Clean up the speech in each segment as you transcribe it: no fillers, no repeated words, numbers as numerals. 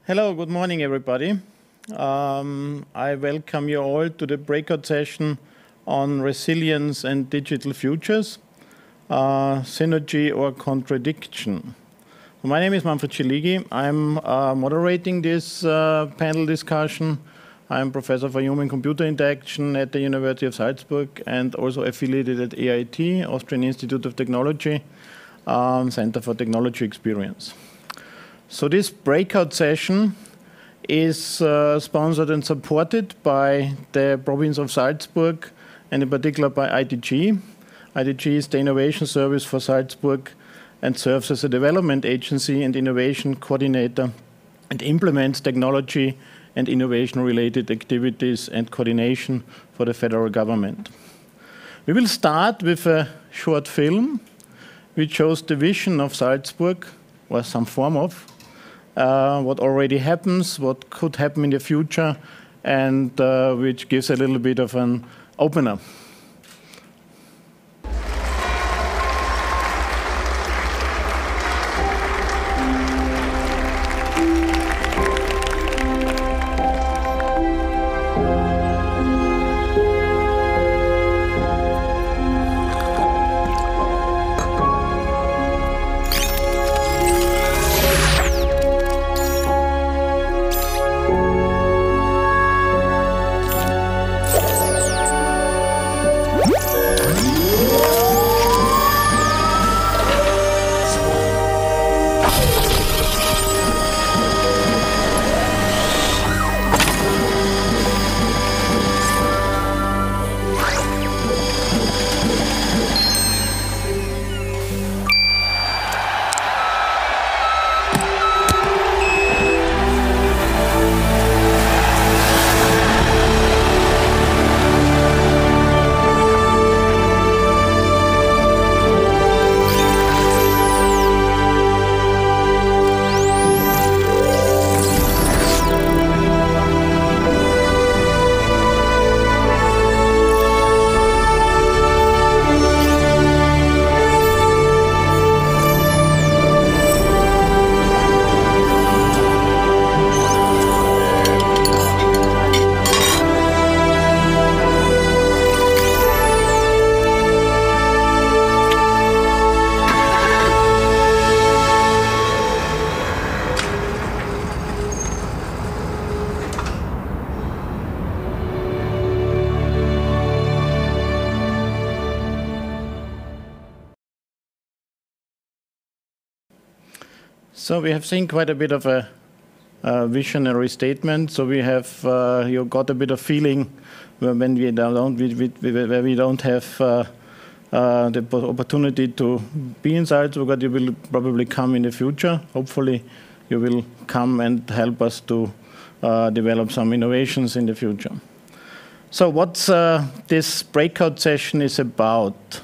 Hello, good morning, everybody. I welcome you all to the breakout session on resilience and digital futures, synergy or contradiction. My name is Manfred Tscheligi. I'm moderating this panel discussion. I'm professor for human-computer interaction at the University of Salzburg and also affiliated at AIT, Austrian Institute of Technology, Center for Technology Experience. So this breakout session is sponsored and supported by the province of Salzburg and in particular by ITG. ITG is the innovation service for Salzburg and serves as a development agency and innovation coordinator and implements technology and innovation-related activities and coordination for the federal government. We will start with a short film which shows the vision of Salzburg, or some form of, what already happens, what could happen in the future, and which gives a little bit of an opener. So we have seen quite a bit of a visionary statement. So we have you got a bit of feeling when we don't have the opportunity to be in Salzburg, but you will probably come in the future. Hopefully, you will come and help us to develop some innovations in the future. So what's this breakout session is about?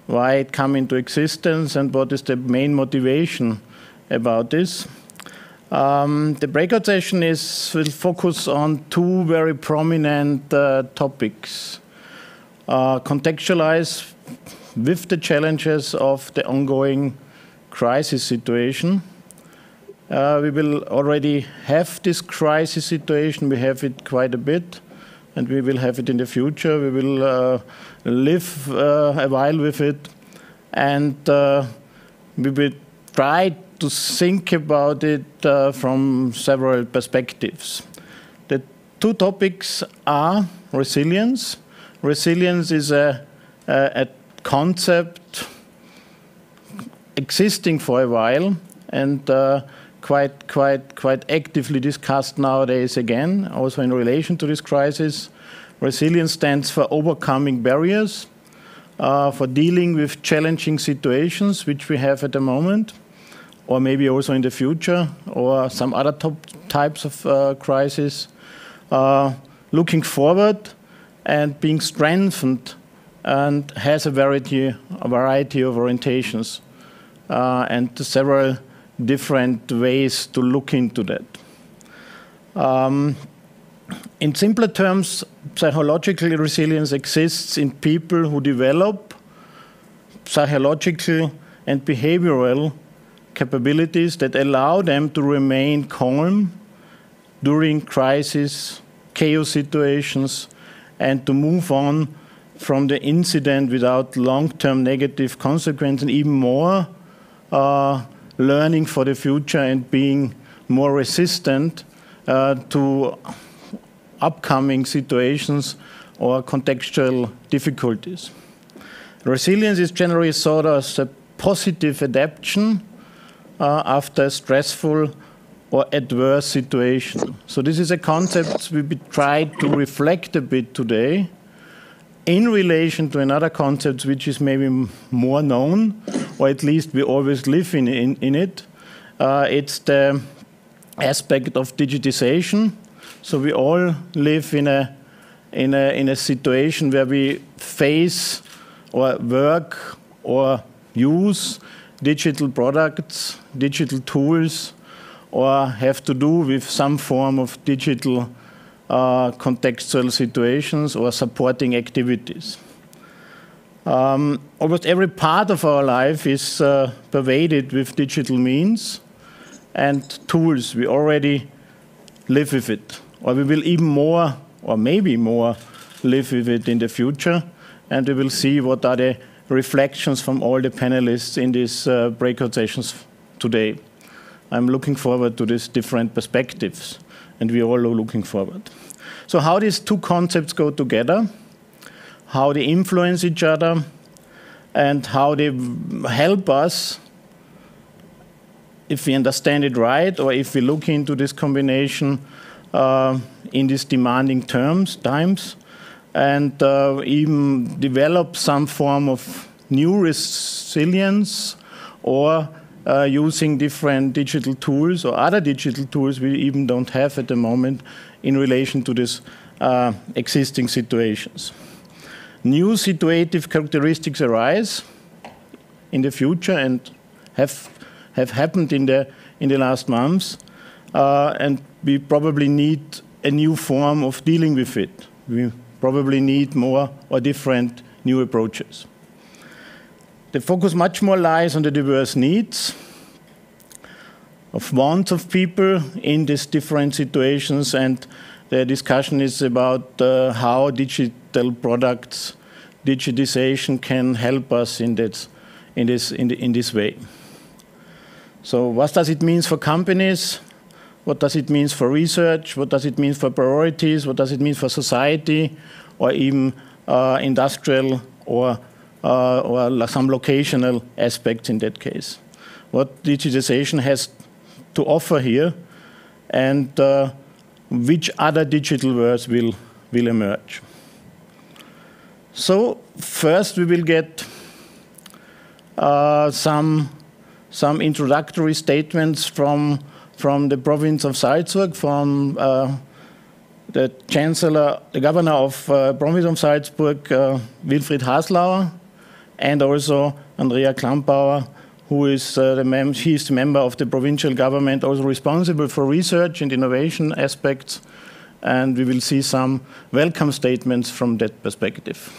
Why it come into existence, and what is the main motivation about this? The breakout session will focus on two very prominent topics. Contextualize with the challenges of the ongoing crisis situation. We will already have this crisis situation. We have it quite a bit, and we will have it in the future. We will live a while with it, and we will try to think about it from several perspectives. The two topics are resilience. Resilience is a concept existing for a while and quite actively discussed nowadays again, also in relation to this crisis. Resilience stands for overcoming barriers, for dealing with challenging situations which we have at the moment, or maybe also in the future, or some other types of crisis, looking forward and being strengthened, and has a variety of orientations and several different ways to look into that. In simpler terms, psychological resilience exists in people who develop psychological and behavioral capabilities that allow them to remain calm during crisis, chaos situations, and to move on from the incident without long-term negative consequences, and even more learning for the future and being more resistant to upcoming situations or contextual difficulties. Resilience is generally thought as a positive adaptation after a stressful or adverse situation. So this is a concept we tried to reflect a bit today in relation to another concept which is maybe more known, or at least we always live in it. It's the aspect of digitization. So we all live in a situation where we face or work or use digital products, digital tools, or have to do with some form of digital contextual situations or supporting activities. Almost every part of our life is pervaded with digital means and tools. We already live with it, or we will even more, or maybe more, live with it in the future. And we will see what are the reflections from all the panelists in these breakout sessions today. I'm looking forward to these different perspectives, and we all are looking forward. So how these two concepts go together, how they influence each other, and how they help us, if we understand it right, or if we look into this combination in these demanding times, and even develop some form of new resilience, or using different digital tools or other digital tools we even don't have at the moment in relation to these existing situations. New situative characteristics arise in the future and have happened in the last months, and we probably need a new form of dealing with it. We probably need more or different new approaches. The focus much more lies on the diverse needs of wants of people in these different situations, and the discussion is about how digital products, digitization can help us in this way. So what does it mean for companies? What does it mean for research? What does it mean for priorities? What does it mean for society, or even industrial or some locational aspects in that case? What digitization has to offer here, and which other digital worlds will emerge? So first we will get some introductory statements from the province of Salzburg, from the Chancellor, the Governor of province of Salzburg, Wilfried Haslauer, and also Andrea Klambauer, who is she is the member of the provincial government, also responsible for research and innovation aspects, and we will see some welcome statements from that perspective.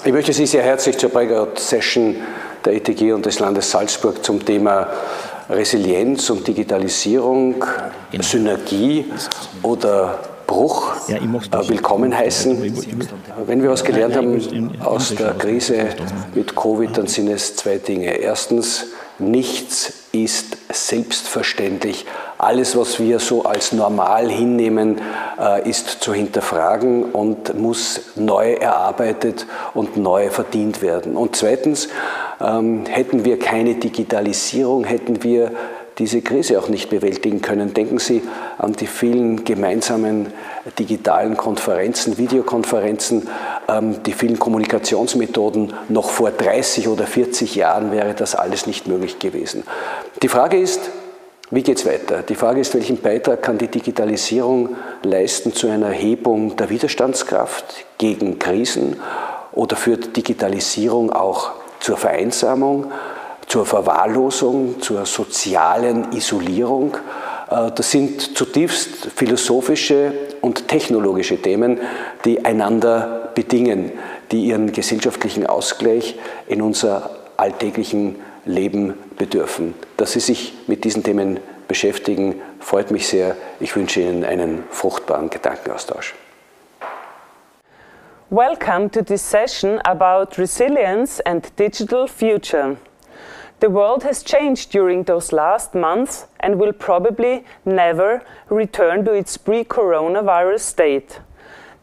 Ich möchte Sie sehr herzlich zur Breakout Session der ETG und des Landes Salzburg zum Thema Resilienz und Digitalisierung, Synergie oder Bruch willkommen heißen. Wenn wir was gelernt haben aus der Krise mit Covid, dann sind es zwei Dinge. Erstens, nichts ist selbstverständlich. Alles, was wir so als normal hinnehmen, ist zu hinterfragen und muss neu erarbeitet und neu verdient werden. Und zweitens, hätten wir keine Digitalisierung, hätten wir diese Krise auch nicht bewältigen können. Denken Sie an die vielen gemeinsamen digitalen Konferenzen, Videokonferenzen, die vielen Kommunikationsmethoden. Noch vor 30 oder 40 Jahren wäre das alles nicht möglich gewesen. Die Frage ist, wie geht es weiter? Die Frage ist, welchen Beitrag kann die Digitalisierung leisten zu einer Erhebung der Widerstandskraft gegen Krisen, oder führt Digitalisierung auch zur Vereinsamung, zur Verwahrlosung, zur sozialen Isolierung? Das sind zutiefst philosophische und technologische Themen, die einander bedingen, die ihren gesellschaftlichen Ausgleich in unser alltäglichen Leben bedürfen. Dass Sie sich mit diesen Themen beschäftigen. Freut mich sehr. Ich wünsche Ihnen einen fruchtbaren Gedankenaustausch. Welcome to this session about resilience and digital future. The world has changed during those last months and will probably never return to its pre-coronavirus state.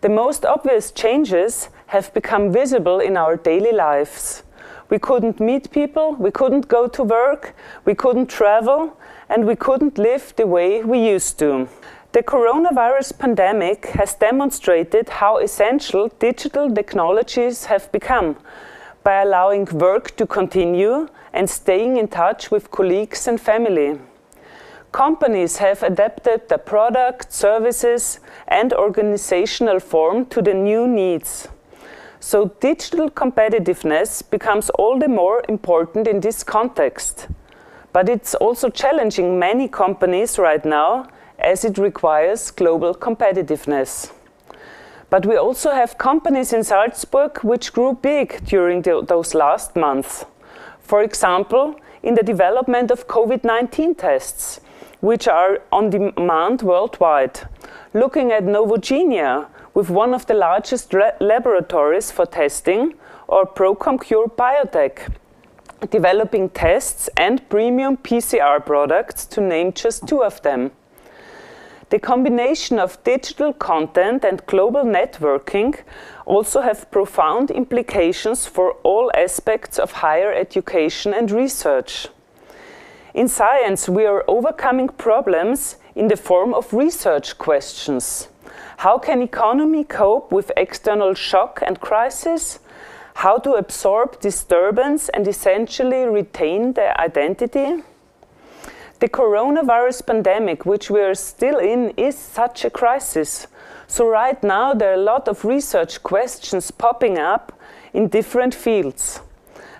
The most obvious changes have become visible in our daily lives. We couldn't meet people, we couldn't go to work, we couldn't travel, and we couldn't live the way we used to. The coronavirus pandemic has demonstrated how essential digital technologies have become by allowing work to continue and staying in touch with colleagues and family. Companies have adapted their products, services, and organizational form to the new needs. So digital competitiveness becomes all the more important in this context. But it's also challenging many companies right now, as it requires global competitiveness. But we also have companies in Salzburg which grew big during those last months. For example, in the development of COVID-19 tests, which are on demand worldwide. Looking at Novogenia, with one of the largest laboratories for testing, or Procomcure Biotech, developing tests and premium PCR products, to name just two of them. The combination of digital content and global networking also have profound implications for all aspects of higher education and research. In science, we are overcoming problems in the form of research questions. How can economy cope with external shock and crisis? How to absorb disturbance and essentially retain their identity? The coronavirus pandemic, which we are still in, is such a crisis. So right now there are a lot of research questions popping up in different fields.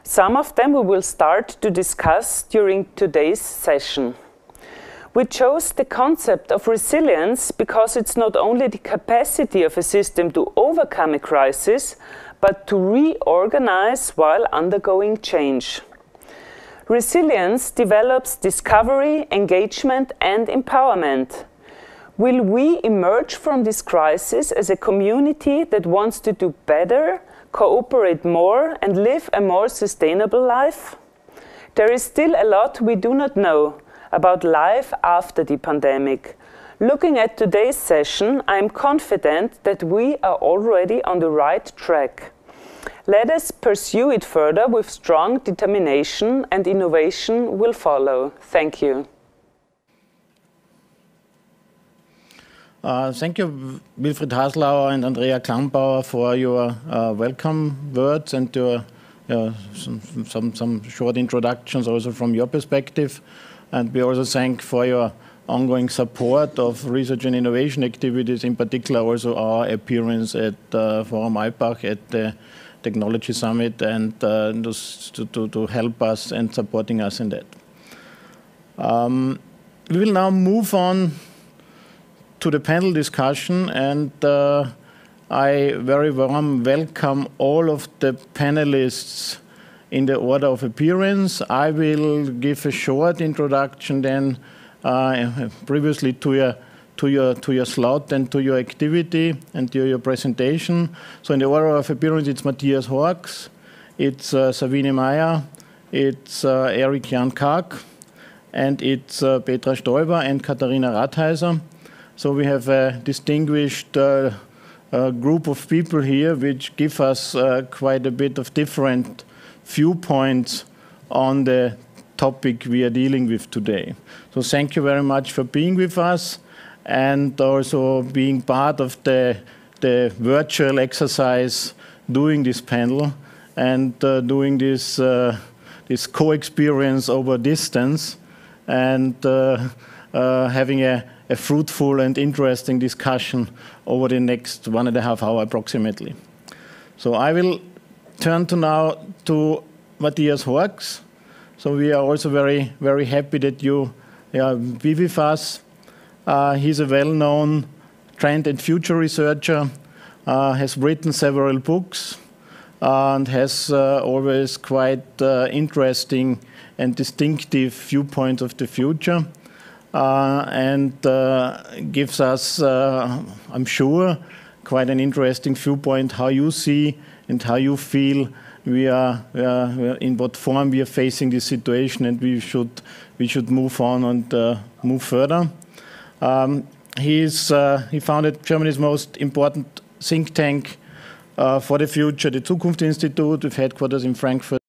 Some of them we will start to discuss during today's session. We chose the concept of resilience because it's not only the capacity of a system to overcome a crisis, but to reorganize while undergoing change. Resilience develops discovery, engagement, and empowerment. Will we emerge from this crisis as a community that wants to do better, cooperate more, and live a more sustainable life? There is still a lot we do not know about life after the pandemic. Looking at today's session, I am confident that we are already on the right track. Let us pursue it further with strong determination, and innovation will follow. Thank you. Thank you, Wilfried Haslauer and Andrea Klambauer, for your welcome words and your some short introductions also from your perspective. And we also thank for your ongoing support of research and innovation activities, in particular also our appearance at Forum Alpbach at the Technology Summit, and to help us and supporting us in that. We will now move on to the panel discussion, and I very warm welcome all of the panelists in the order of appearance. I will give a short introduction then previously to your slot and to your activity and to your presentation. So in the order of appearance, it's Matthias Horx, it's Sabine Meyer, it's Eric Jan Karg, and it's Petra Stoiber and Katharina Rathheiser. So we have a distinguished group of people here which give us quite a bit of different viewpoints on the topic we are dealing with today. So thank you very much for being with us and also being part of the virtual exercise, doing this panel and doing this co-experience over distance, and having a fruitful and interesting discussion over the next 1.5 hours approximately. So I will turn now to Matthias Horx. So we are also very, very happy that you be with us. He's a well-known trend and future researcher, has written several books, and has always quite interesting and distinctive viewpoints of the future. and gives us, I'm sure, quite an interesting viewpoint how you see and how you feel we are in what form we are facing this situation, and we should move on and move further. He founded Germany's most important think tank for the future, the Zukunft Institute, with headquarters in Frankfurt.